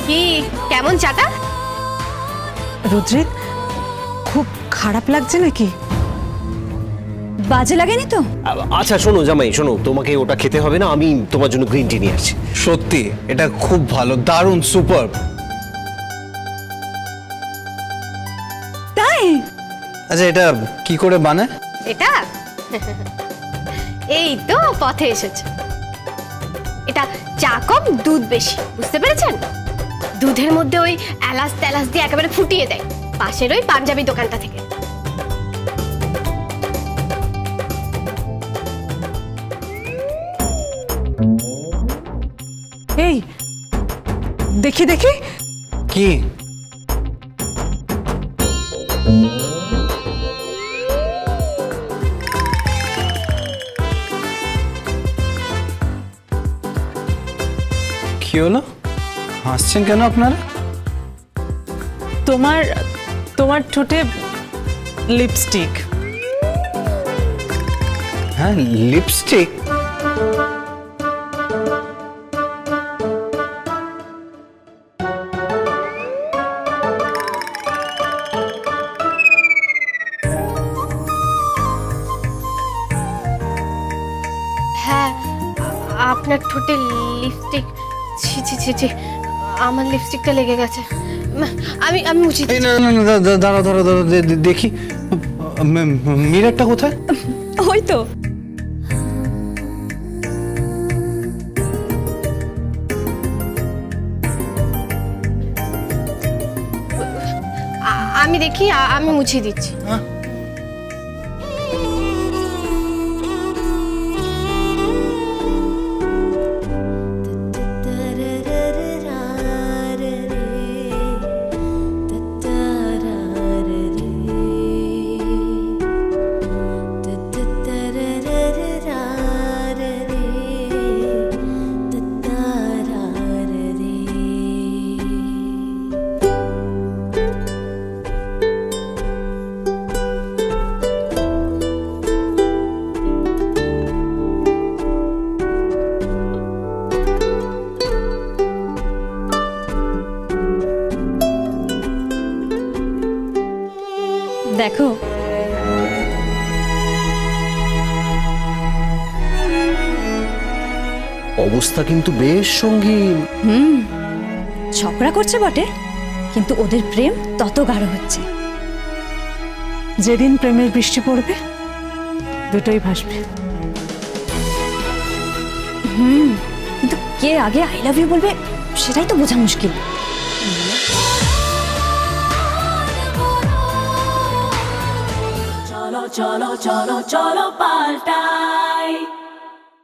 কি কেমন চাটা? রুদ্রিক, খুব খারাপ লাগছে নাকি? বাজে লাগেনি তো? আচ্ছা শোনো জামাই, শোনো, তোমাকে ওটা খেতে হবে না, আমি তোমার জন্য গ্রিন টি নিয়ে আসছি। সত্যি এটা খুব ভালো, দারুণ, সুপার। তাই? আচ্ছা এটা কি করে বানায়? এটা এই তো পথে এসেছে। এটা চা কম দুধ বেশি, বুঝতে পেরেছেন? দুধের মধ্যে ওই এলাচ তেলাচ দিয়ে একেবারে ফুটিয়ে দেয় পাশের ওই পাঞ্জাবি দোকানটা থেকে। এই দেখি দেখি। কি? কি হলো, হাসছেন কেন আপনারা? তোমার তোমার ঠোঁটে লিপস্টিক। হ্যাঁ, লিপস্টিক? হ্যাঁ, আপনার ঠোঁটে লিপস্টিক। ছি ছি ছি ছি, আমার লিপস্টিকটা লেগে গেছে। আমি আমি মুছি এই না না না, দাঁড়াও দাঁড়াও দাঁড়াও, দেখি মিররটা কোথায়? ওই তো। আমি দেখি, আমি মুছিয়ে দিচ্ছি। দেখো, অবস্থা কিন্তু বেশ সঙ্গীন। ঝগড়া করছে বটে, কিন্তু ওদের প্রেম তত গাঢ় হচ্ছে। যেদিন প্রেমের বৃষ্টি পড়বে দুটোই ভাসবে। কিন্তু কে আগে আই লাভ ইউ বলবে সেটাই তো বোঝা মুশকিল। চলো চলো চলো চলো পাল্টাই।